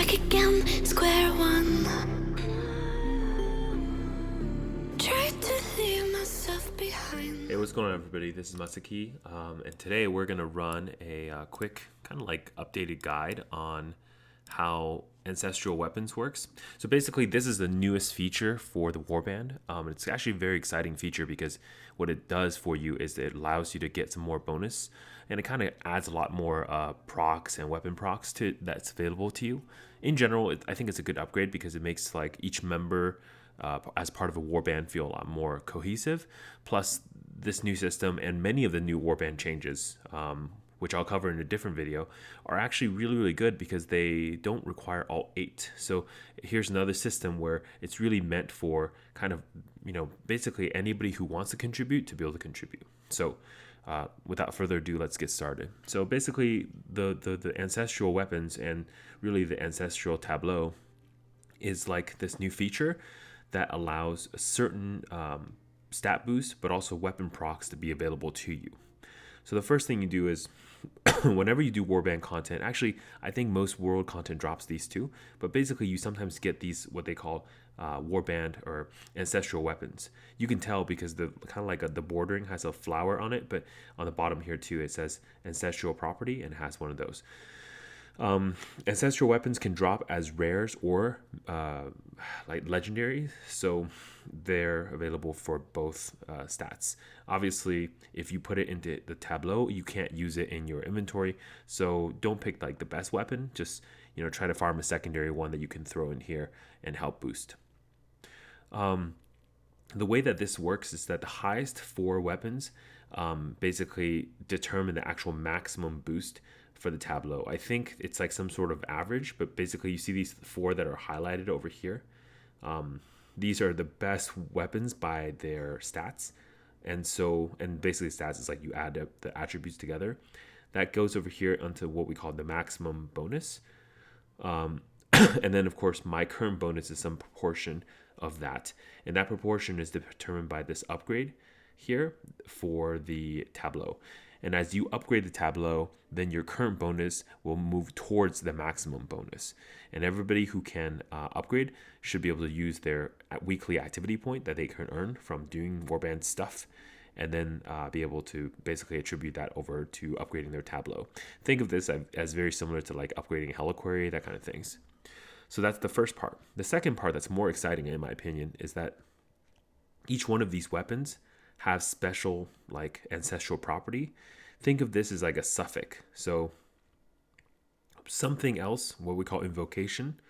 back again, square one. Try to leave myself behind. Hey, what's going on, everybody? This is Masaki, and today we're going to run a quick kind of like updated guide on how Ancestral Weapons works. So basically, this is the newest feature for the Warband. It's actually a very exciting feature because what it does for you is it allows you to get some more bonus, and it kind of adds a lot more procs and weapon procs to that's available to you. In general, I think it's a good upgrade because it makes like each member as part of a warband feel a lot more cohesive. Plus, this new system and many of the new warband changes, which I'll cover in a different video, are actually really, really good because they don't require all 8. So here's another system where it's really meant for kind of, basically anybody who wants to contribute to be able to contribute. So without further ado, let's get started. So basically, the Ancestral Weapons and really the Ancestral Tableau is like this new feature that allows a certain stat boost, but also weapon procs to be available to you. So the first thing you do is whenever you do warband content, actually, I think most world content drops these too, but basically you sometimes get these, what they call warband or ancestral weapons. You can tell because the kind of like the bordering has a flower on it, but on the bottom here too, it says ancestral property and has one of those. Ancestral weapons can drop as rares or like legendary, so they're available for both stats. Obviously, if you put it into the tableau, you can't use it in your inventory, so don't pick like the best weapon. Just try to farm a secondary one that you can throw in here and help boost. The way that this works is that the highest 4 weapons basically determine the actual maximum boost for the tableau. I think it's like some sort of average, but basically you see these 4 that are highlighted over here. These are the best weapons by their stats. And basically stats is like you add up the attributes together. That goes over here onto what we call the maximum bonus. And then of course my current bonus is some proportion of that. And that proportion is determined by this upgrade here for the tableau. And as you upgrade the tableau, then your current bonus will move towards the maximum bonus. And everybody who can upgrade should be able to use their weekly activity point that they can earn from doing warband stuff, and then be able to basically attribute that over to upgrading their tableau. Think of this as very similar to like upgrading Heliquary, that kind of things. So that's the first part. The second part that's more exciting, in my opinion, is that each one of these weapons have special like ancestral property. Think of this as like a suffix. So something else, what we call invocation,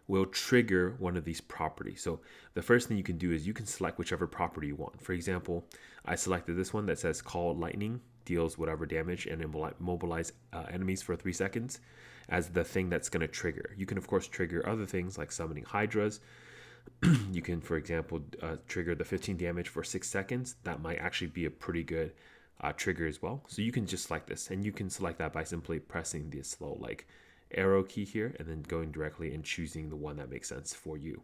will trigger one of these properties. So the first thing you can do is you can select whichever property you want. For example, I selected this one that says call lightning, deals whatever damage and immobilize enemies for 3 seconds as the thing that's going to trigger. You can of course trigger other things like summoning hydras. You can, for example, trigger the 15 damage for 6 seconds. That might actually be a pretty good trigger as well. So you can just select this, and you can select that by simply pressing this little like arrow key here and then going directly and choosing the one that makes sense for you.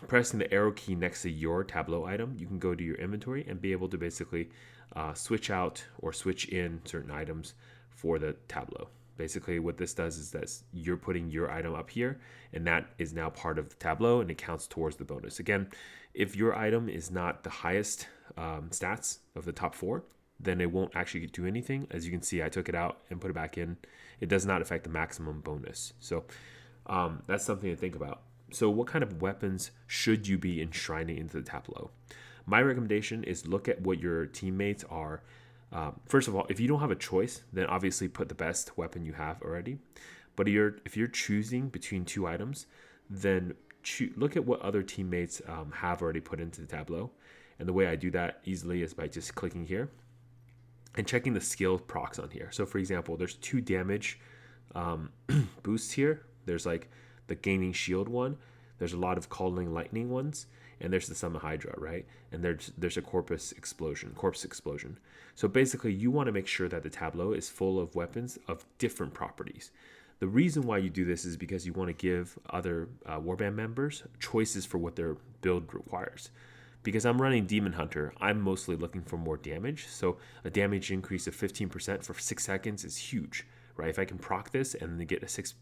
Pressing the arrow key next to your tableau item, you can go to your inventory and be able to basically switch out or switch in certain items for the tableau. Basically, what this does is that you're putting your item up here, and that is now part of the tableau, and it counts towards the bonus. Again, if your item is not the highest stats of the top 4, then it won't actually do anything. As you can see, I took it out and put it back in. It does not affect the maximum bonus. So that's something to think about. So what kind of weapons should you be enshrining into the tableau? My recommendation is look at what your teammates are. First of all, if you don't have a choice, then obviously put the best weapon you have already. But if you're choosing between 2 items, then look at what other teammates have already put into the tableau. And the way I do that easily is by just clicking here and checking the skill procs on here. So for example, there's 2 damage boosts here. There's like the gaining shield one. There's a lot of calling lightning ones. And there's the summon hydra, right? And there's a corpse explosion. So basically, you want to make sure that the tableau is full of weapons of different properties. The reason why you do this is because you want to give other warband members choices for what their build requires. Because I'm running Demon Hunter, I'm mostly looking for more damage. So a damage increase of 15% for 6 seconds is huge, right? If I can proc this and then get a 6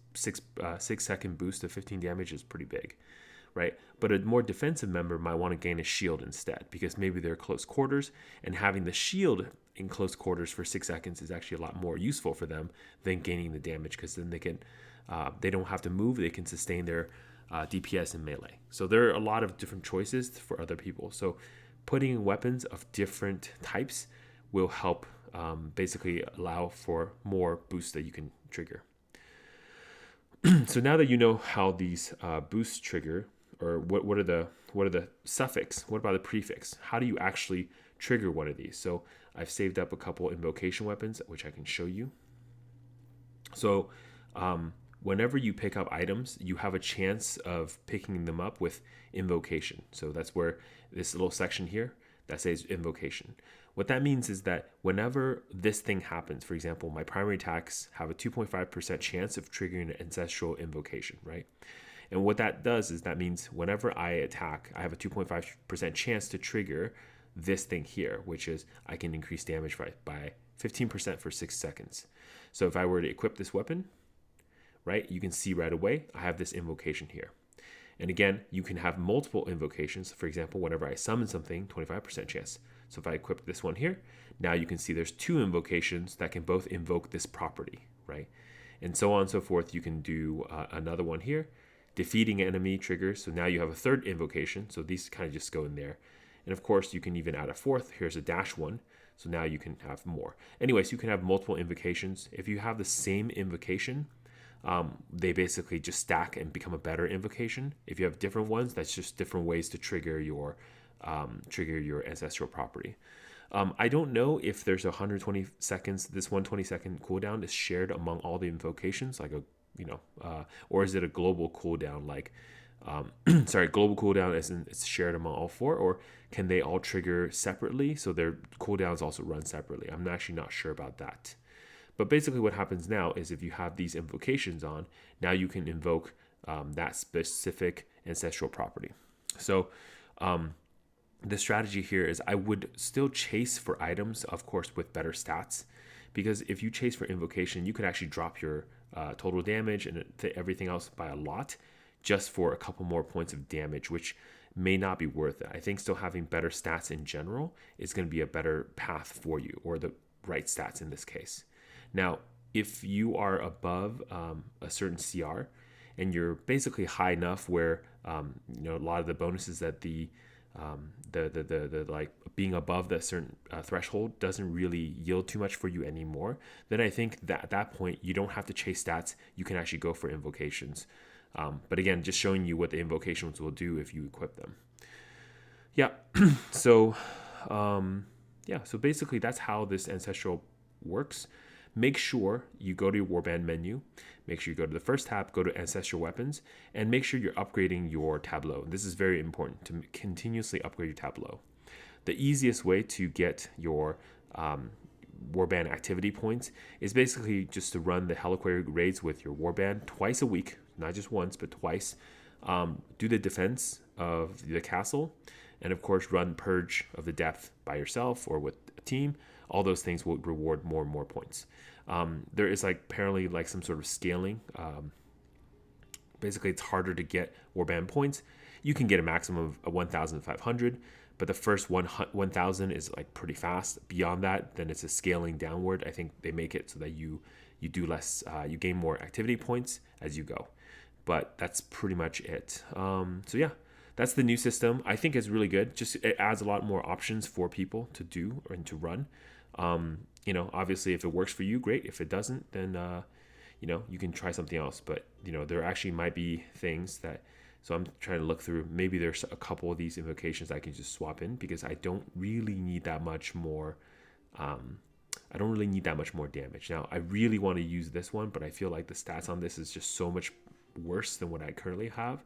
second boost of 15 damage is pretty big, right? But a more defensive member might want to gain a shield instead, because maybe they're close quarters, and having the shield in close quarters for 6 seconds is actually a lot more useful for them than gaining the damage, because then they don't have to move, they can sustain their DPS in melee. So there are a lot of different choices for other people. So putting weapons of different types will help basically allow for more boosts that you can trigger. So now that you know how these boosts trigger, or what are the suffix, what about the prefix? How do you actually trigger one of these? So I've saved up a couple invocation weapons, which I can show you. So whenever you pick up items, you have a chance of picking them up with invocation. So that's where this little section here that says invocation. What that means is that whenever this thing happens, for example, my primary attacks have a 2.5% chance of triggering an ancestral invocation, right? And what that does is that means whenever I attack, I have a 2.5% chance to trigger this thing here, which is I can increase damage by 15% for 6 seconds. So if I were to equip this weapon, right, you can see right away I have this invocation here. And again, you can have multiple invocations. For example, whenever I summon something, 25% chance. So if I equip this one here, now you can see there's 2 invocations that can both invoke this property, right? And so on and so forth. You can do another one here. Defeating enemy triggers. So now you have a 3rd invocation. So these kind of just go in there. And of course, you can even add a 4th. Here's a dash one. So now you can have more. Anyways, you can have multiple invocations. If you have the same invocation, they basically just stack and become a better invocation. If you have different ones, that's just different ways to trigger your ancestral property. I don't know if there's 120 seconds. This 120-second cooldown is shared among all the invocations, like or is it a global cooldown? Like, global cooldown as in it's shared among all 4, or can they all trigger separately? So their cooldowns also run separately. I'm actually not sure about that. But basically what happens now is if you have these invocations on, now you can invoke that specific ancestral property. So the strategy here is I would still chase for items, of course, with better stats, because if you chase for invocation, you could actually drop your total damage and everything else by a lot just for a couple more points of damage, which may not be worth it. I think still having better stats in general is going to be a better path for you, or the right stats in this case. Now, if you are above a certain CR and you're basically high enough where a lot of the bonuses that the like being above that certain threshold doesn't really yield too much for you anymore, then I think that at that point you don't have to chase stats. You can actually go for invocations. But again, just showing you what the invocations will do if you equip them. Yeah. So basically that's how this ancestral works. Make sure you go to your warband menu. Make sure you go to the first tab, go to Ancestral Weapons, and make sure you're upgrading your tableau. This is very important to continuously upgrade your tableau. The easiest way to get your warband activity points is basically just to run the Heliquary raids with your warband twice a week, not just once, but twice. Do the defense of the castle, and of course run Purge of the Depth by yourself or with a team. All those things will reward more and more points. There is apparently some sort of scaling. Basically, it's harder to get warband points. You can get a maximum of 1,500, but the first 1,000 is pretty fast. Beyond that, then it's a scaling downward. I think they make it so that you do less, you gain more activity points as you go. But that's pretty much it. That's the new system. I think it's really good. Just it adds a lot more options for people to do and to run. Obviously if it works for you, great. If it doesn't, then you can try something else. But there actually might be things that, so I'm trying to look through, maybe there's a couple of these invocations I can just swap in, because I don't really need that much more damage. Now I really want to use this one, but I feel like the stats on this is just so much worse than what I currently have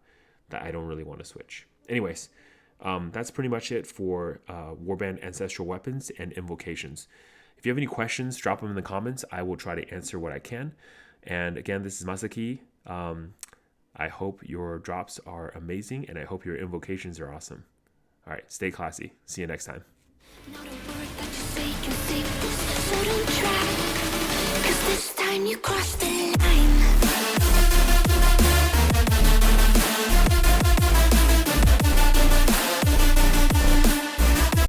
that I don't really want to switch. Anyways, that's pretty much it for Warband Ancestral Weapons and Invocations. If you have any questions, drop them in the comments. I will try to answer what I can. And again, this is Masaki. I hope your drops are amazing, and I hope your invocations are awesome. All right, stay classy. See you next time. Not a word that